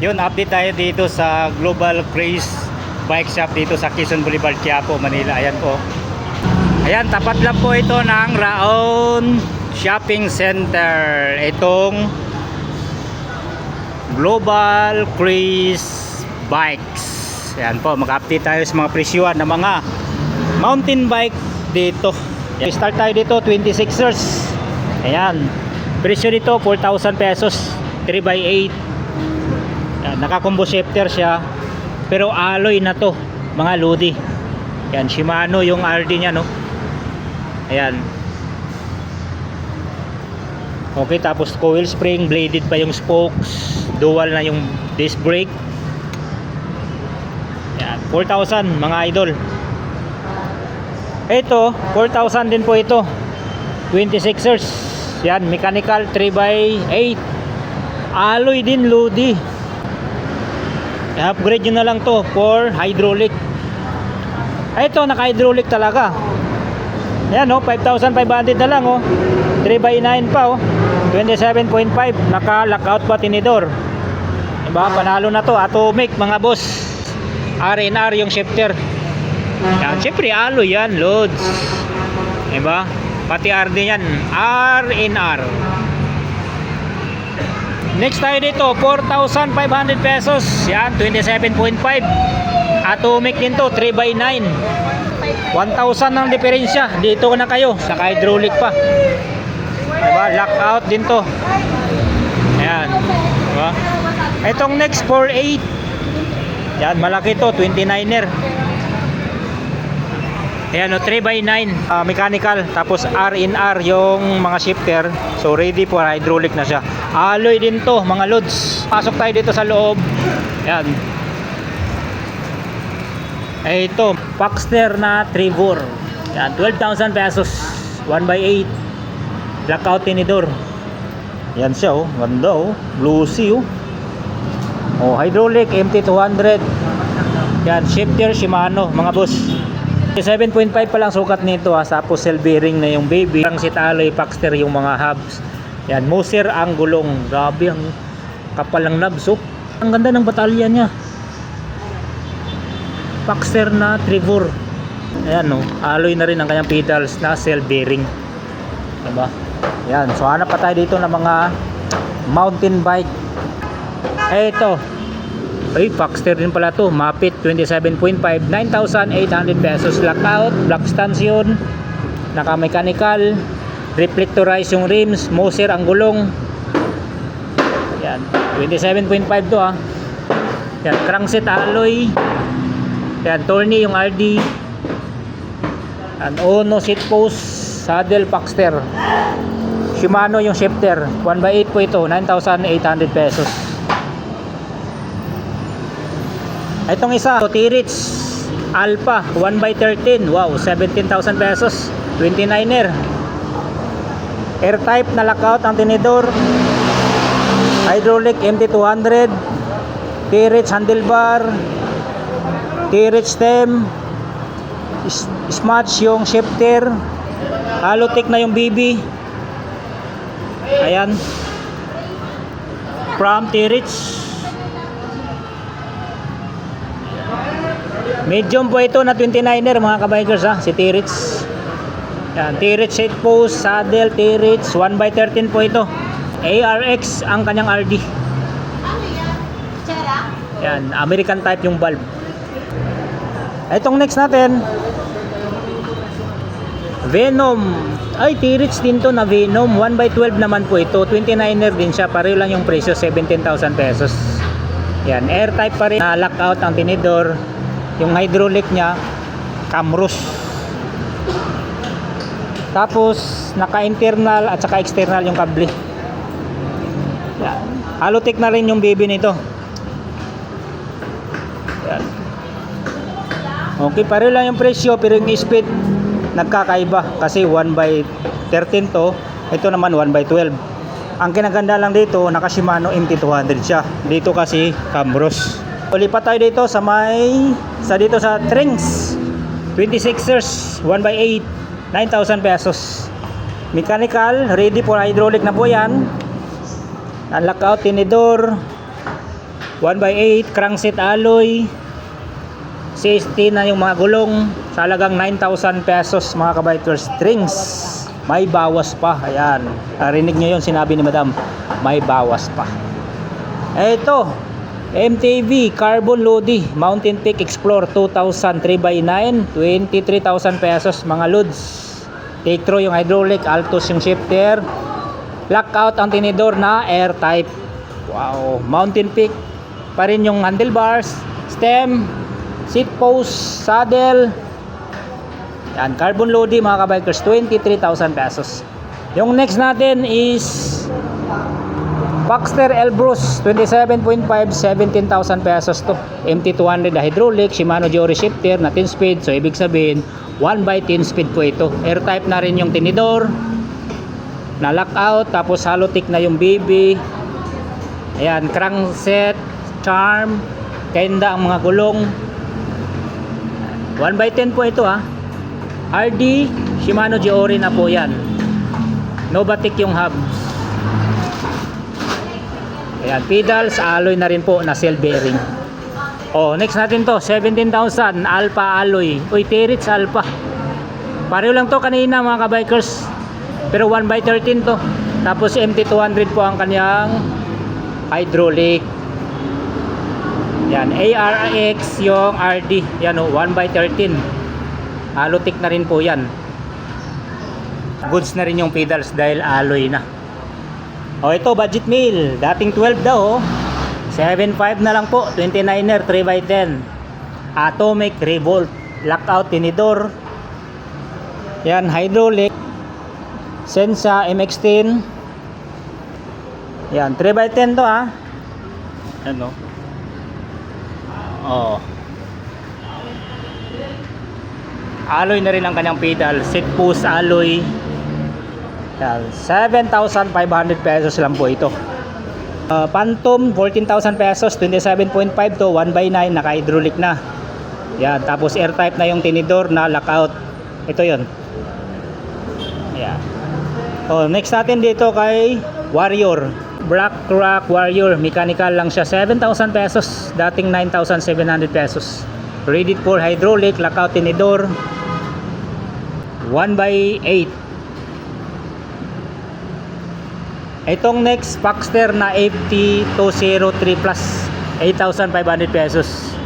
Yun, update tayo dito sa Global Craze Bike Shop dito sa Quezon Boulevard, Quiapo, Manila. Ayan po. Ayan, tapat lang po ito ng Raon Shopping Center. Itong Global Craze Bikes. Ayan po, mag-update tayo sa mga presyuhan ng mga mountain bike dito. Ayan, start tayo dito, 26ers. Ayan, presyo dito 4,000 pesos, 3x8. Ayan, naka-combo shifter siya, pero alloy na to, mga lodi. Ayan, Shimano yung RD nya, no. Ayan. Okay, tapos coil spring, bladed pa yung spokes, dual na yung disc brake. Ayan, 4,000 mga idol. Ito, 4,000 din po ito, 26ers. Yan, mechanical 3x8, alloy din, lodi. I-upgrade nyo na lang to for hydraulic. Ito, naka-hydraulic talaga. Ayan, oh, 5,500 na lang, oh. 3x9 pa, oh. 27.5, naka-lockout pa tinidor. Diba, panalo na to. Atomic, mga boss. R&R yung shifter. Yan, syempre alloy yan, loads. Diba, pati RD yan, R&R. Next tayo dito, 4,500 pesos. Yan, 27.5. Atomic din to, 3x9. 1,000 ng diferensya. Dito na kayo, saka hydraulic pa. Diba, lockout din to. Ayan, diba? Itong next 4.8. Yan, malaki to, 29er. Ayan, no, 3x9, mechanical. Tapos R&R yung mga shifter. So ready for hydraulic na siya. Alloy din to, mga loads. Pasok tayo dito sa loob. Ayan. Ito, Paxter na Trevor. Ayan, 12,000 pesos, 1x8. Blackout tinidor. Yan siya, oh. Ganda, oh. Blue sea, oh. Oh, hydraulic, MT200. Yan, shifter Shimano, mga boss. 7.5 pa lang sukat nito, ha. Tapos cell bearing na yung baby. Ang sit alloy, Paxter yung mga hubs. Yan, Moser ang gulong. Grabe, ang kapal ng knobs, oh. Ang ganda ng batalya niya. Paxter na Trevor. Ayan, no. Alloy na rin ang kanyang pedals na cell bearing. Diba? Yan, so hanap pa tayo dito ng mga mountain bike. Ito, ay, Paxter din pala to. Mapit 27.5, 9,800 pesos. Lockout, black stance yun. Naka mechanical, reflectorize yung rims, Moser ang gulong. Yan, 27.5 to, ha. Yan, crankset alloy. Yan, Torney yung RD. Yan, Ono seat post, saddle Paxter. Shimano yung shifter, 1x8 po ito, 9,800 pesos. Itong isa, Tirich Alpha 1x13. Wow, 17,000 pesos, 29er. Air type na lockout ang tinidor. Hydraulic MT200. Tirich handlebar. Tirich stem. Smatch yung shifter. Halotic na yung BB. Ayan. From Tirich. Medium po ito na 29er, mga kabikers, ha, si Tirich. Yan, Tirich seat post, saddle, Tirich 1x13 po ito. ARX ang kanyang RD. Yan, American type yung valve. Itong next natin, Venom. Ay, Tirich din to na Venom, 1x12 naman po ito. 29er din siya, pareho lang yung presyo, 17,000 pesos. Yan, air type pa rin, na lockout ang tinidor. Yung hydraulic nya, Camrus. Tapos naka-internal at saka external yung kable. Yan. Halotic na rin yung baby nito. Yan. Okay, pareho lang yung presyo, pero yung speed nagkakaiba kasi 1x13 to, ito naman 1x12. Ang kinaganda lang dito, naka Shimano MT200 siya. Dito kasi Camrus. Lipat tayo dito sa dito sa Trings 26ers 1x8, 9,000 pesos. Mechanical, ready for hydraulic na po yan. Ang lockout tinidor. 1x8 crankset alloy. CST na yung mga gulong sa halagang 9,000 pesos mga kabikers. Strings may bawas pa. Ayan, narinig nyo yun, sinabi ni madam, may bawas pa. Eto, MTV Carbon Lodi Mountain Peak Explorer 2000 3x9, 23,000 pesos mga loads. Take through yung hydraulic, Altus yung shifter, lockout ang tinidor na air type. Wow, Mountain Peak pa rin yung handlebars, stem, seat post, saddle. Yan, Carbon Lodi mga kabikers, 23,000 pesos. Yung next natin is Baxter Elbrus 27.5, 17,000 pesos to. MT200 na hydraulic, Shimano Giori shifter na 10 speed. So ibig sabihin 1x10 speed po ito. Air type na rin yung tinidor na lockout, tapos halotic na yung BB. Ayan, crankset, charm, kenda ang mga gulong. 1x10 po ito ha. RD, Shimano Giori na po yan. Novatic yung hubs. Ayan, pedals, alloy na rin po na cell bearing. Oh, next natin to, 17,000 Alpha alloy. Uy, Teritz Alpha. Pareho lang to kanina mga kabikers. Pero 1x13 to. Tapos MT200 po ang kanyang hydraulic. Yan, ARX yung RD. Yan o, 1x13. Halotic na rin po yan. Goods na rin yung pedals dahil alloy na. O ito, budget meal. Dating 12 daw. 7.5 na lang po. 29er, 3x10. Atomic Revolt. Lockout tinidor. Yan, hydraulic. Sensa MX10. Yan, 3x10 to ha. Ano? Oh. Alloy na rin ang kanyang pedal. Seat post alloy. 7,500 pesos lang po ito. Phantom 14,000 pesos, 27.5 to 1x9, naka hydraulic na. Yan, tapos air type na yung tinidor na lockout. Ito 'yon. Yan. Oh, next natin dito kay Warrior. Black Rock Warrior, mechanical lang siya, 7,000 pesos, dating 9,700 pesos. Ready for hydraulic, lockout tinidor. 1x8. Itong next Baxter na FT203 Plus, 8,500 pesos.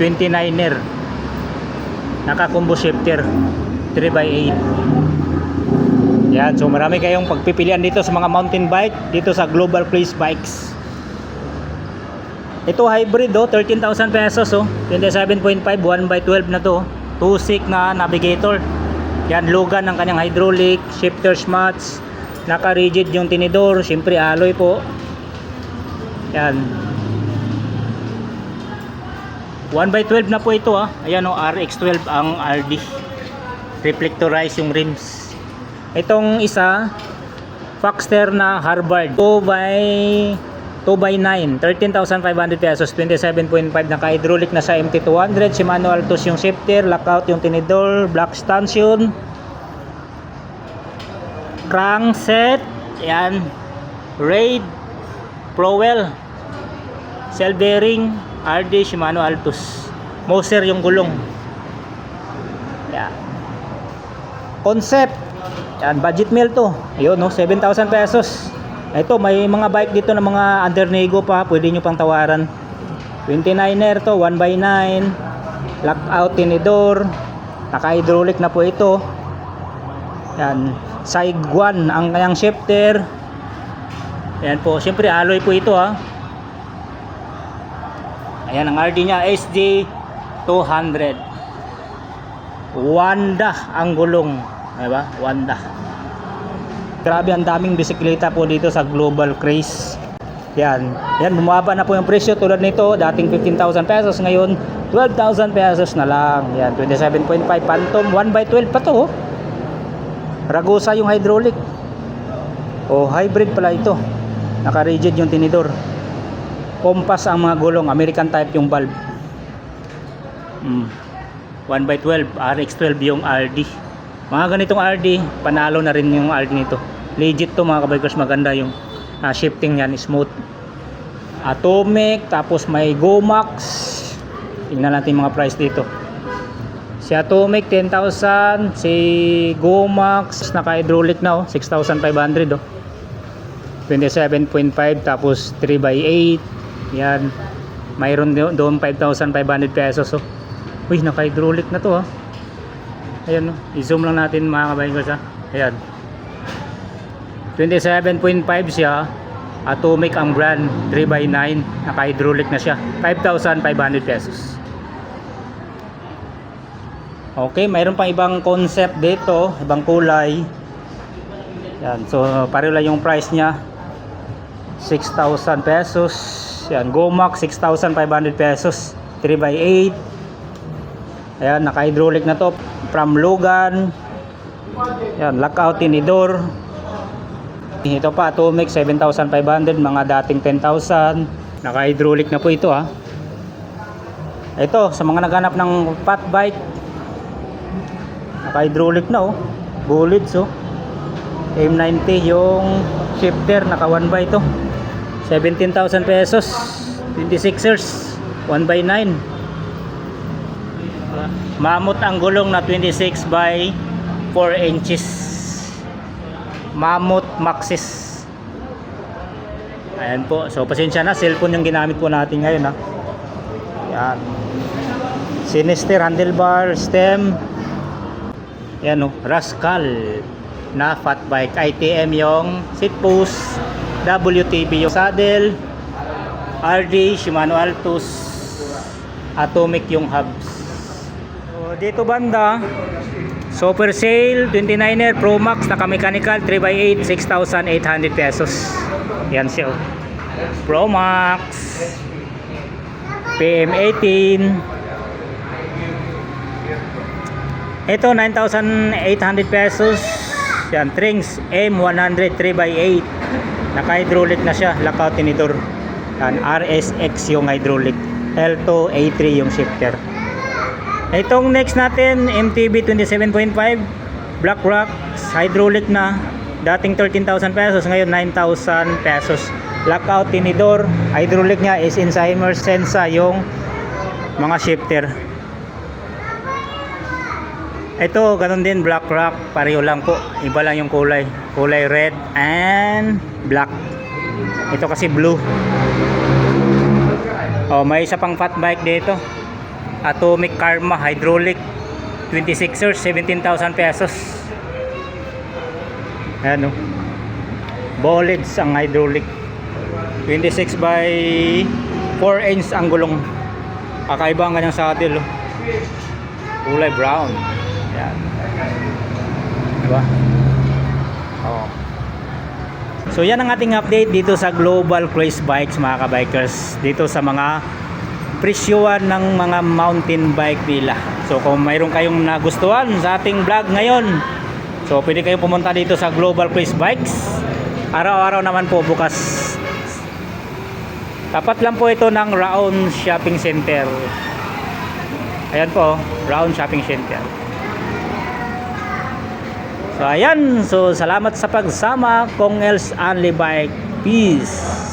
29er. Naka-combo shifter, 3x8. Yan, so marami kayong pagpipilian dito sa mga mountain bike dito sa Global Cruise Bikes. Ito hybrid 13,000 pesos 27.5, 1x12 na to. 2-stick na navigator. Yan, Logan ng kanyang hydraulic, shifters mats. Naka-rigid yung tinidor, syempre alloy po. Yan. 1x12 na po ito Ayan RX12 ang RD. Reflectorize yung rims. Itong isa, Baxter na Harvard 2x9, 13,500 pesos, 27.5, naka-hydraulic na sa MT200. Shimano Altus yung shifter, lockout yung tinidor, black stanchion. Crankset, yan, Raid, Prowell, cell bearing, RD, Shimano Altus. Moser yung gulong. Yan. Concept, yan, budget meal to. Ayun 7,000 pesos. Ito, may mga bike dito na mga undernego pa, pwede nyo pang tawaran. 29er to, 1x9, lockout tinidor, naka-hydraulic na po ito. Yan, Saiguan ang kanyang shifter. Ayan po, syempre alloy po ito Ayan ang RD nya, SJ200. Wanda ang gulong, diba? Wanda. Grabe, ang daming bisikleta po dito sa Global Craze. Yan, bumaba na po yung presyo tulad nito, dating 15,000 pesos, ngayon 12,000 pesos na lang. Yan, 27.5 Phantom, 1x12 pa to Ragusa yung hydraulic. Hybrid pala ito. Naka-rigid yung tinidor. Compass ang mga gulong, American type yung valve. 1x12, RX12 yung RD. Mga ganitong RD, panalo na rin yung RD nito. Legit to mga kabikers, maganda yung shifting yan, smooth. Atomic, tapos may Gomax. Tingnan natin mga price dito. Si Atomic 10,000, si Gomax naka-hydraulic na 6,500 27.5 tapos 3x8. Yan. Mayroon doon 5,500 pesos Uy, naka-hydraulic na to Ayan i-zoom lang natin mga kabikers Ayan. 27.5 siya. Atomic ang brand, 3x9, naka-hydraulic na siya. 5,500 pesos. Okay, mayroon pang ibang concept dito, ibang kulay. Yan, so pareho lang yung price niya. 6,000 pesos. Yan, Gomax 6,500 pesos. 3x8. Ayan, naka-hydraulic na to. From Logan. Yan, lockout tinidor. Ito pa, Atomic 7,500, mga dating 10,000. Naka-hydraulic na po ito Ito, sa mga naghanap ng fat bike. Naka-hydraulic na bullets M90 yung shifter, naka 1x ito. 17,000 pesos. 26ers 1x9. Mammoth ang gulong na 26 by 4 inches. Mammoth Maxis. Ayan po. So pasensya na, cellphone yung ginamit po natin ngayon Yan. Sinister handlebar stem. Yan Rascal na fat bike. ITM yung seat post. WTB yung saddle. RD Shimano Altus. Atomic yung hubs. So dito banda, Super Sale 29er Pro Max naka-mechanical 3x8 6,800 pesos. Yan siya Pro Max PM18. Ito 9,800 pesos. Yan, Trings M100 3x8. Naka-hydraulic na siya, lockout tinidor. Yan, RSX yung hydraulic. L2 A3 yung shifter. Itong next natin, MTB 27.5 Black Rocks, hydraulic na. Dating 13,000 pesos, ngayon 9,000 pesos. Lockout tinidor, hydraulic niya is Insimer Sensa yung mga shifter. Ito, ganun din, Black Rock, pareho lang po. Iba lang yung kulay. Kulay red and black. Ito kasi blue. May isa pang fat bike dito. Atomic Karma hydraulic 26ers 17,000 pesos. Ayan Bollids ang hydraulic. 26 by 4 inch ang gulong. Kakaiba ang kanyang saddle kulay brown. Ayan. Diba? So yan ang ating update dito sa Global Cruise Bikes mga kabikers. Dito sa mga presyuan ng mga mountain bike nila. So kung mayroon kayong nagustuhan sa ating vlog ngayon, so pwede kayong pumunta dito sa Global Cruise Bikes. Araw-araw naman po bukas. Tapat lang po ito ng Round Shopping Center. Ayan po, Round Shopping Center. So ayan, so salamat sa pagsama. Kong Els Only Bike. Peace.